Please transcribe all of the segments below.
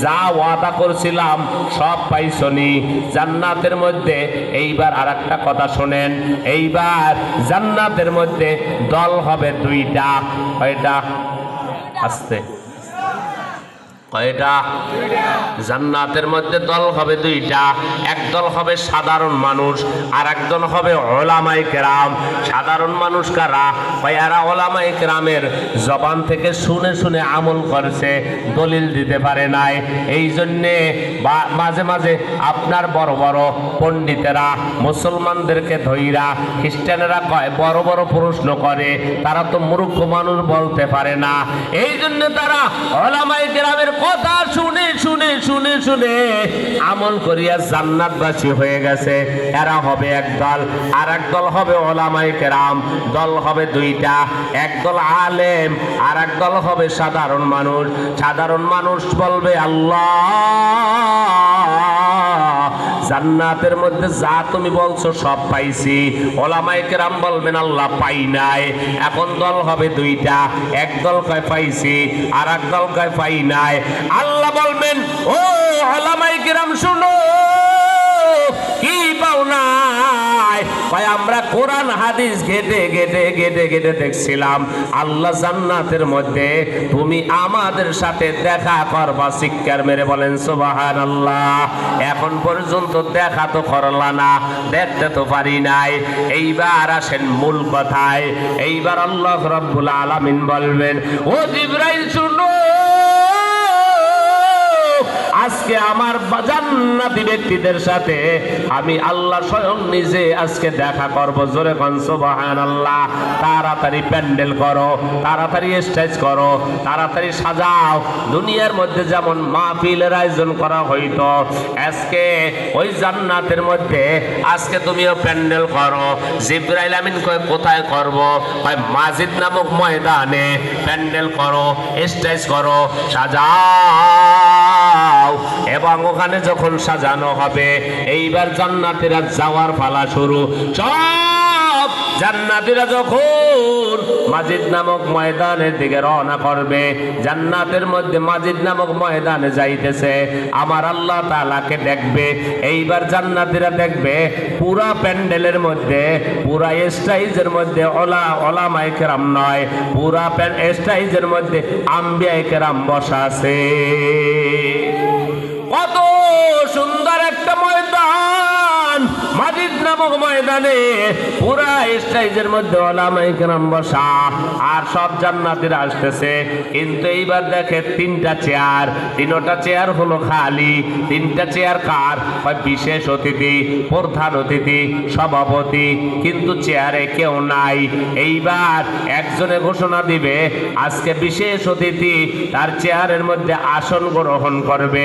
যা ওয়াদা করছিলাম সব পাইছনি জান্নাতের মধ্যে। এইবার আর একটা কথা শোনেন, এইবার জান্নাতের মধ্যে দল হবে দুইটা। কয়টা? আসতে কয়টা? জান্নাতের মধ্যে দল হবে দুইটা। এক দল হবে সাধারণ মানুষ, আর একদল হবে ওলামায়ে কেরাম। সাধারণ মানুষ কারা? এরা ওলামায়ে কেরামের জবান থেকে শুনে শুনে আমল করছে, দলিল দিতে পারে নাই। এই জন্যে মাঝে মাঝে আপনার বড় বড় পণ্ডিতেরা মুসলমানদেরকে ধইরা, খ্রিস্টানেরা কয় বড় বড় প্রশ্ন করে, তারা তো মূর্খ মানুষ বলতে পারে না। এই জন্য তারা ওলামায়ে কেরামের কথা শুনে শুনে শুনে শুনে আমল করিয়া জান্নাতবাসী হয়ে গেছে। এরা হবে এক দল, আর এক দল হবে ওলামায়ে কেরাম। দল হবে দুইটা, এক দল আলেম, আর এক দল হবে সাধারণ মানুষ। সাধারণ মানুষ বলবে আল্লাহ জান্নাতের মধ্যে যা তুমি বলছো সব পাইছি। ওলামায়ে কেরাম বলবেন আল্লাহ পাই নাই। এখন দল হবে দুইটা, এক দল কয় পাইছি, আর এক দল কয় পাই নাই। আল্লাহ বলবেন ও ওলামায়ে কেরাম শুনো, কি পাও নাই? আমরা কোরআন হাদিস ঘেটে ঘেটে ঘেটে ঘেটে দেখছিলাম আল্লাহ জান্নাতের মধ্যে তুমি আমাদের সাথে দেখা করবা। চিৎকার মেরে বলেন সুবহানাল্লাহ। এখন পর্যন্ত দেখা তো করলা না, দেখতে তো পারি নাই। এইবার আসেন মূল কথায়। এইবার আল্লাহ রাব্বুল আলামিন বলবেন ও জিবরাইল শুনো, আজকে আমার জান্নাতি ব্যক্তিদের সাথে আমি আল্লাহ স্বয়ং নিজে আজকে দেখা করব। জোরে কোন সুবহানাল্লাহ। তাড়াতাড়ি প্যান্ডেল করো, তাড়াতাড়ি স্টেজ করো, তাড়াতাড়ি সাজাও। দুনিয়ার মধ্যে যেমন মাহফিলের আয়োজন করা হইতো, আজকে ওই জান্নাতের মধ্যে আজকে তুমিও প্যান্ডেল করো। জিবরাইল আমিন কয় কোথায় করব? কয় মাজিদ নামক ময়দানে প্যান্ডেল করো, স্টেজ করো, সাজাও। এবং ওখানে যখন সাজানো হবে, এইবার জান্নাতীরা যাওয়ার পালা শুরু। সব জান্নাতীরা যখন মাজিদ নামক ময়দানের দিকে রওনা করবে, জান্নাতের মধ্যে মাজিদ নামক ময়দানে যাইতেছে, আমার আল্লাহ তাআলাকে দেখবে। এইবার জান্নাতীরা দেখবে পুরা প্যান্ডেলের মধ্যে, পুরা স্টেজের মধ্যে ওলামায়ে কেরাম নয়, পুরা স্টেজের মধ্যে আম্বিয়ায়ে কেরাম বসা আছে। কত সুন্দর একটা ময়দান মাজিদ নামক ময়দানে, পুরা স্টেজের মধ্যে ওলামায়ে কেরাম বসা, আর সব জান্নাতীরা আসতেছে। কিন্তু এইবার দেখে তিনটা চেয়ার, তিনটা চেয়ার হলো খালি। তিনটা চেয়ার কার? বিশেষ অতিথি, প্রধান অতিথি, সভাপতি, কিন্তু চেয়ারে কেউ নাই। এইবার একজনে ঘোষণা দিবে আজকে বিশেষ অতিথি তার চেয়ারের মধ্যে আসন গ্রহণ করবে।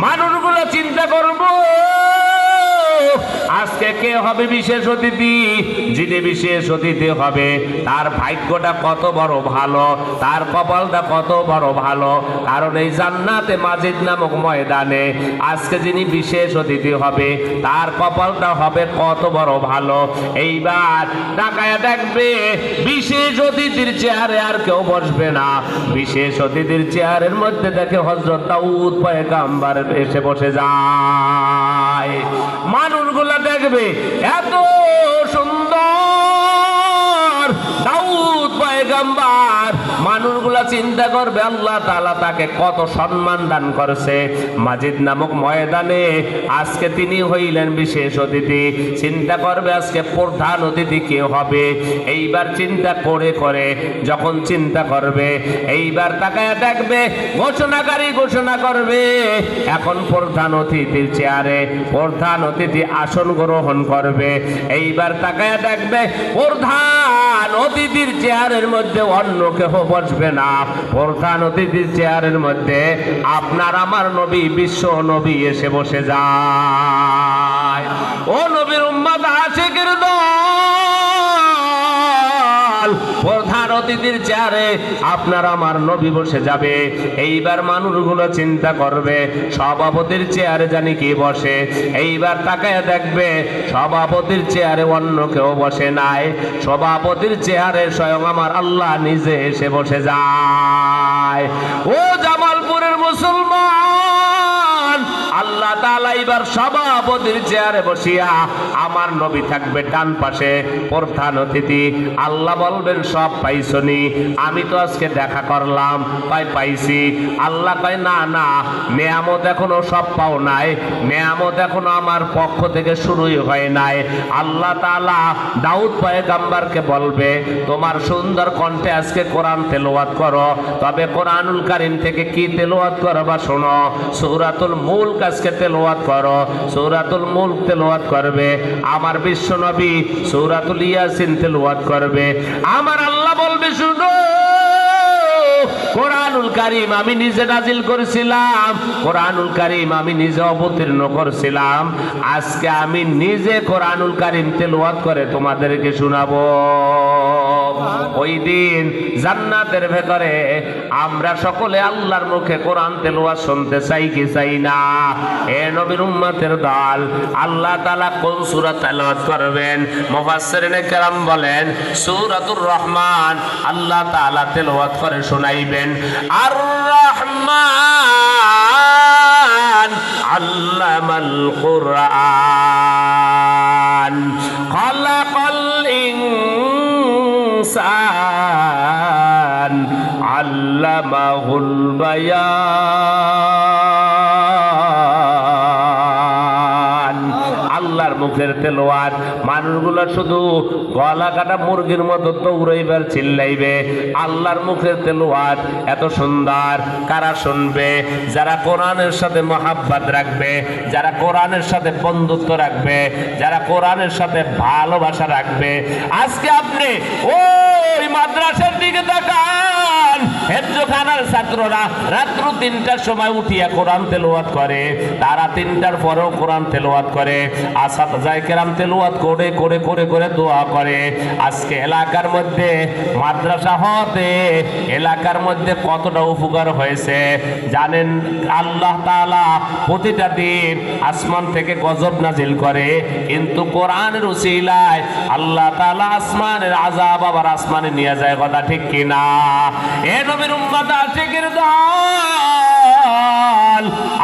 মানুষগুলো চিন্তা করব আজকে কে হবে বিশেষ অতিথি। যিনি বিশেষ অতিথি হবে তার ভাগ্যটা কত বড় ভালো, তার কপালটা কত বড় ভালো। কারণ এই জান্নাতে মাজিদ নামক ময়দানে আজকে যিনি বিশেষ অতিথি হবে তার কপালটা হবে কত বড় ভালো। এইবার তাকায়া দেখবে বিশেষ অতিথির চেয়ারে আর কেউ বসবে না। বিশেষ অতিথির চেয়ারের মধ্যে দেখে হযরত দাউদ পয়গম্বর এসে বসে যায়। মানুষগুলা দেখবে এত সুন্দর দাউদ পয়গম্বর, মানুষগুলা চিন্তা করবে আল্লাহ তাআলা তাকে কত সম্মান দান করেছে। মাজিদ নামক ময়দানে আজকে তিনি হইলেন বিশেষ অতিথি। চিন্তা করবে আজকে প্রধান অতিথি কে হবে। এইবার চিন্তা করে করে যখন চিন্তা করবে, এইবার তাকায় দেখবে ঘোষণাকারী ঘোষণা করবে এখন প্রধান অতিথির চেয়ারে প্রধান অতিথি আসন গ্রহণ করবে। এইবার তাকায় দেখবে প্রধান অতিথির চেয়ারের মধ্যে অন্য কেউ বসবে না। প্রধান অতিথির চেয়ারের মধ্যে আপনার আমার নবী, বিশ্ব নবী এসে বসে যায়। ও নবীর উম্মত আশিকের দল, প্রধান অতিথির চেয়ারে আপনার আমার নবী বসে যাবে। এইবার মানুষগুলো চিন্তা করবে সভাপতির চেয়ারে জানি কি বসে। এইবার তাকায় দেখবে সভাপতির চেয়ারে অন্য কেউ বসে নাই, সভাপতির চেয়ারে স্বয়ং আমার আল্লাহ নিজে এসে বসে যায়। ও জামালপুরের মুসলমান, আল্লাহ তাআলা এবার সভাপতির চেয়ারে বসিয়া, আমার নবী থাকবে ডান পাশে প্রধান অতিথি। আল্লাহ বলবেন সব পাইছনি? আমি তো আজকে দেখা করলাম। পাইছি। আল্লাহ কয় না না, নেয়ামত এখনো সব পাও নাই, নেয়ামত এখনো আমার পক্ষ থেকে শুরুই হয় নাই। আল্লাহ তাআলা দাউদ পয়গম্বরকে বলবে তোমার সুন্দর কণ্ঠে আজকে কোরআন তেলাওয়াত করো। তবে কোরআনুল কারীম থেকে কি তেলাওয়াত করবা শোনো, সূরাতুল মুলক আজকে তেলাওয়াত করো। সূরাতুল মুলক তেলাওয়াত করবে। আমার বিশ্ব নবী সূরাতুল ইয়াসিন তেলাওয়াত করবে। আমার আল্লাহ বলবে শুনো, কোরআনুল কারীম আমি নিজে নাজিল করেছিলাম, কোরআনুল কারীম আমি নিজে অবতীর্ণ করেছিলাম। আজকে আমি নিজে কোরআনুল কারীম তেলাওয়াত করে তোমাদেরকে শোনাবো। ওই দিন জান্নাতের ভেতরে আমরা সকলে আল্লাহর মুখে কোরআন তেলাওয়াত শুনতে চাই কি চাই না? এ নবীর উম্মতের দল, আল্লাহ তাআলা কোন সূরা তেলাওয়াত করবেন? মুফাসসিরিনে কেরাম বলেন সূরাতুর রহমান আল্লাহ তাআলা তেলাওয়াত করে শোনাইবেন। আর রহমান আল্লামাল কুরআন খালাকাল ইনসান আল্লামাহুল বায়ান। আল্লাহর মুখের তেলাওয়াত মানুষগুলো শুধু গলা কাটা মুরগির মতো দৌড়াইবার চিল্লাইবে। আল্লাহর মুখের তেলাওয়াত এত সুন্দর, কারা শুনবে? যারা কোরআনের সাথে মহাব্বত রাখবে, যারা কোরআনের সাথে বন্ধুত্ব রাখবে, যারা কোরআনের সাথে ভালোবাসা রাখবে। আজকে আপনি ওই মাদ্রাসার দিকে তাকান, হেফজখানার ছাত্ররা রাত্র ৩টার সময় উঠিয়া কোরআন তেলাওয়াত করে, তারা ৩টার পরেও কোরআন তেলাওয়াত করে, আসাতায়ে কেরাম তেলাওয়াত করে করে করে করে দোয়া করে। আজকে এলাকার মধ্যে মাদ্রাসা হতে এলাকার মধ্যে কতটা উপকার হয়েছে জানেন? আল্লাহ তাআলা প্রতিটা দিন আসমান থেকে গজব নাজিল করে, কিন্তু কোরআনের উসিলায় আল্লাহ তাআলা আসমানের আযাব আবার আসমানে নিয়ে যায়। কথা ঠিক কিনা? এ নবীর উম্মত আশিকের দল,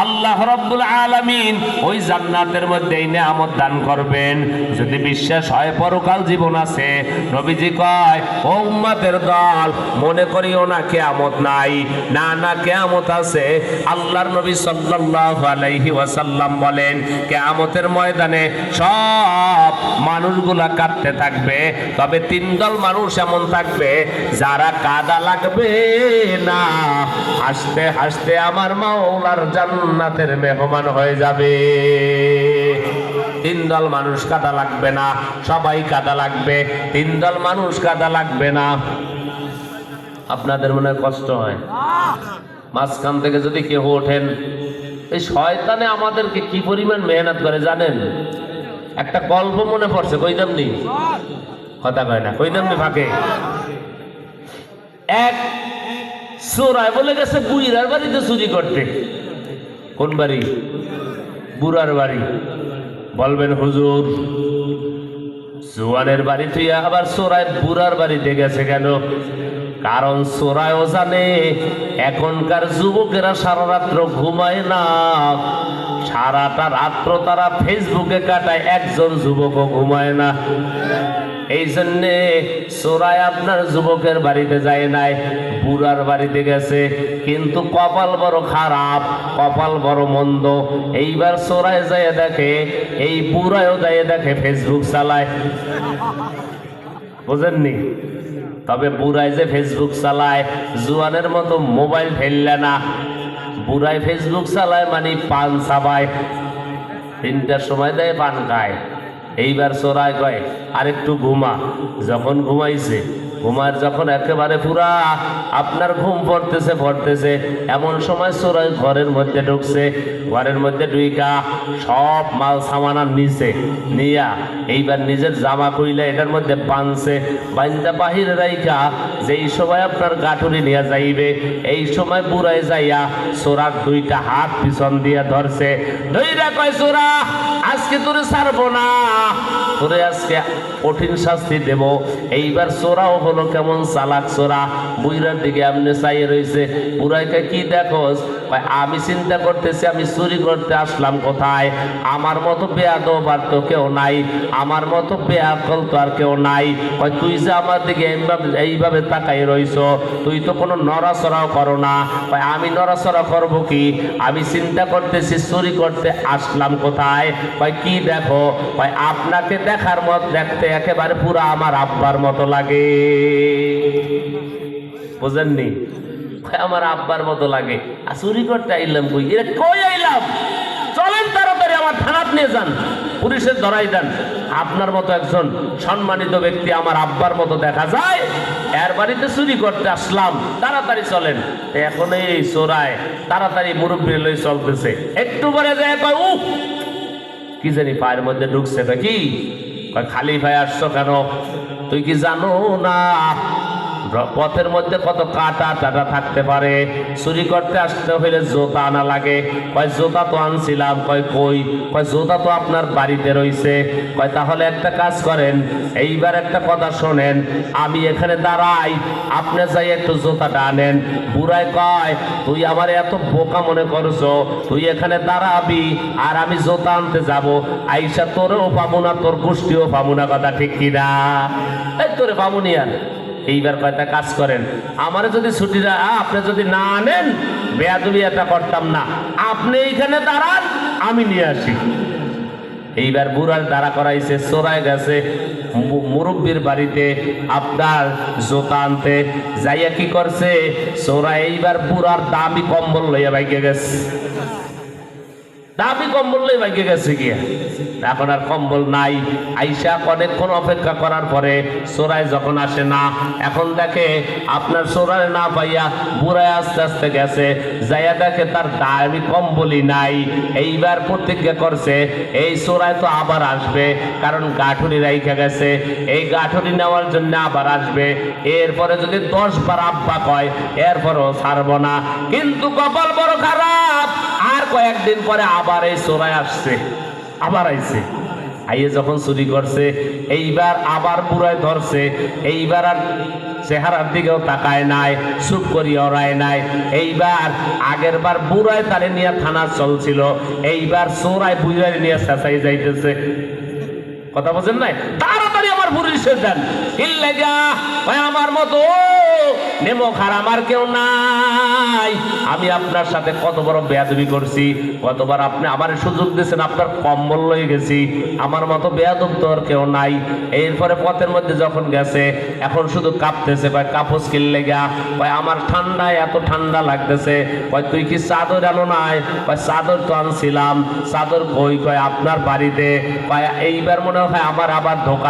আল্লাহ রাব্বুল আলামিন ওই জান্নাতের মধ্যে এই নিয়ামত দান করবেন। যদি বিশ্বাস হয় পরকাল জীবন আছে, নবীজি কয় ও উম্মতের দল, মনে করিও না কিয়ামত নাই, না না কিয়ামত আছে। আল্লাহর নবী সাল্লাল্লাহু আলাইহি ওয়াসাল্লাম বলেন কিয়ামতের ময়দানে সব মানুষগুলা কাঁদতে থাকবে, তবে ৩ দল মানুষ এমন থাকবে যারা কাদা লাগবে না, হাসতে হাসতে আমার মাওলার জান্নাতের মেহমান হয়ে যাবে। ৩ দল মানুষ কাদা লাগবে না, সবাই কাদা লাগবে। ৩ দল মানুষ কাদা লাগবে না। আপনাদের মনে কষ্ট হয়? মাঝখান থেকে যদি কেউ ওঠেন, এই শয়তানে আমাদেরকে কি পরিমাণ মেহনত করে জানেন? একটা গল্প মনে পড়ছে, কইতাম নি? কথা কয় না, কইতাম নি ফাঁকে? এক চোরায় বলে গেছে বুড়ার বাড়িতে চুরি করতে। কোন বাড়ি? বুড়ার বাড়ি। বলবেন হুজুর জোয়ানের বাড়ি তুই আবার চোরায় বুড়ার বাড়িতে গেছে কেন? কারণ চোরায়ও জানে এখনকার যুবকেরা সারা রাত্র ঘুমায় না, সারাটা রাত্র তারা ফেসবুকে কাটায়, একজন যুবকও ঘুমায় না। এই জন্যে চোরায় আপনার যুবকের বাড়িতে যায় নাই, বুড়ার বাড়িতে গেছে। কিন্তু কপাল বড় খারাপ, কপাল বড় মন্দ। এইবার চোরায় যায় দেখে এই বুড়ায়ও যায় দেখে ফেসবুক চালায়। বুঝেননি? তবে বুড়ায় যে ফেসবুক চালায়, জুয়ানের মতো মোবাইল ফেললে না। বুড়ায় ফেসবুক চালায় মানে পান চাবায়, ৩টার সময় দেয় পান খায়। এইবার চোরায় কয় আরেকটু ঘুমা। যখন ঘুমাইছে, ঘুমার যখন একেবারে পুরা আপনার ঘুম পড়তেছে, এমন সময় চোরাই ঘরের মধ্যে ঢুকছে। ঘরের মধ্যে ঢুইকা সব মাল সামানার নিচে নিয়া এইবার নিজের জামা কইলা এটার মধ্যে বাঁধছে, বান্ধা বাহিরে রাইখা যেই সময় আপনার গাঠুরি নিয়ে যাইবে, এই সময় বুড়াই যাইয়া চোরার 2টা হাত পিছন দিয়া ধরছে। ধইরা কয় চোরা আজকে তোরে ছাড়বো না, তোরে আজকে কঠিন শাস্তি দেব। এইবার চোরাও হলো কেমন চালাক চোরা, বুড়ার দিকে আমনে চাইয়ে রয়েছে। বুড়াইকে কি দেখোস? কয় আমি চিন্তা করতেছি আমি চুরি করতে আসলাম কোথায়, আমার মতো বেয়াদব আর তো কেউ নাই, আমার মতো বেয়াকল তো আর কেউ নাই। কয় তুই যে আমার দিকে এইভাবে তাকাই রইছ, তুই তো কোনো নড়াচড়াও করো না। কয় আমি নড়াচড়া করবো কি, আমি চিন্তা করতেছি চুরি করতে আসলাম কোথায়। কয় কি দেখো, কয় আপনাকে দেখার মত দেখতে একেবারে পুরো আমার আব্বার মতো লাগে। বুঝেননি? আমার আব্বার মতো লাগে। আর চুরি করতে আইলাম কই, এরা কই আইলাম, চলেন তাড়াতাড়ি আমার থানাত নিয়ে যান, পুলিশের ধরাই দেন। আপনার মতো একজন সম্মানিত ব্যক্তি আমার আব্বার মতো দেখা যায়, এর বাড়িতে চুরি করতে আসলাম, তাড়াতাড়ি চলেন। এখন এই চোরায় তাড়াতাড়ি মুরব্বী লই চলতেছে, একটু পরে যায় কয় উহ কি জানি পায়ের মধ্যে ঢুকছে। কি কয় খালি ভাই আসছো কেন, তুই কি জানো না পথের মধ্যে কত কাটা টাটা থাকতে পারে, চুরি করতে আসতে হইলে জুতা আনা লাগে। কয় জুতা তো আনছিলাম। কয় কই, কয় জুতা তো আপনার বাড়িতে রইছে। কয় তাহলে একটা কাজ করেন, এইবার একটা কথা শোনেন, আমি এখানে দাঁড়াই, আপনি যাই একটু জুতাটা আনেন। বুড়াই কয় তুই আমার এত বোকা মনে করছো, তুই এখানে দাঁড়াবি আর আমি জুতা আনতে যাব, আইসা তোরেও পাবো না, তোর গোষ্ঠীও পাবো না, কথা ঠিক কিনা? এই তোরে পাবো নি আর। এইবার কয়টা কাজ করেন, আমারে যদি ছুটিটা আপনি যদি না আনেন, বেয়াদবি এটা করতাম না, আপনি এইখানে দাঁড়ান, আমি নিয়ে আসি। এইবার বুড়ার দাঁড়া করাইছে, চোরায় গেছে মুরব্বীর বাড়িতে আপনার জোতা আনতে। যাইয়া কি করছে, চোরা এইবার বুড়ার দামি কম্বল লইয়া বাইকে গেছে, দামি কম্বল লই বাইকে গেছে গিয়া। এখন আর কম্বল নাই। আইসা অনেকক্ষণ অপেক্ষা করার পরে চোরাই যখন আসে না, এখন দেখে আপনার চোরাই না পাইয়া বুড়ায় আস্তে আস্তে গেছে, যাইয়া দেখে তার দামি কম্বলই নাই। এইবার প্রতিজ্ঞা করছে এই চোরাই তো আবার আসবে, কারণ গাঠুরি রাইখা গেছে, এই গাঠুরি নেওয়ার জন্য আবার আসবে। এরপরে যদি 10 বার আব্বা কয় এরপরও ছাড়ব না। কিন্তু কপাল বড় খারাপ, আর কয়েকদিন পরে আবার এই চোরাই আসছে, আবার আইছে। আইয়ে যখন চুরি করছে, এইবার আবার পুরাই ধরছে, এইবার আর চেহারার দিকেও তাকায় নাই, চুপ করি ওরায় নাই। এইবার আগের বার বুড়ায় তারে নিয়ে থানা চলছিল, এইবার চোরাই বুড়াই নিয়ে চেঁচাই যাইতেছে। কথা বলছেন নাই? তাড়াতাড়ি আমার পুলিশে দেন, ইল্লেগা ভাই আমার মতো নেমো খার আমার কেউ নাই। আমি আপনার সাথে কত বড় বেয়াদবি করছি, কতবার আপনি আমার সুযোগ দিয়েছেন, আপনার কম্বল লয়ে গেছি, আমার মতো বেয়াদব তো আর কেউ নাই। এরপরে পথের মধ্যে যখন গেছে, এখন শুধু কাঁপতেছে, ভাই কাপড় কিনলে গা, ভাই আমার ঠান্ডায় এত ঠান্ডা লাগতেছে। ভাই তুই কি চাদর আনো নাই? ভাই চাদর তো আনছিলাম। চাদর কই? কয় আপনার বাড়িতে। ভাই এইবার মনে হয় আমার আবার ধোকা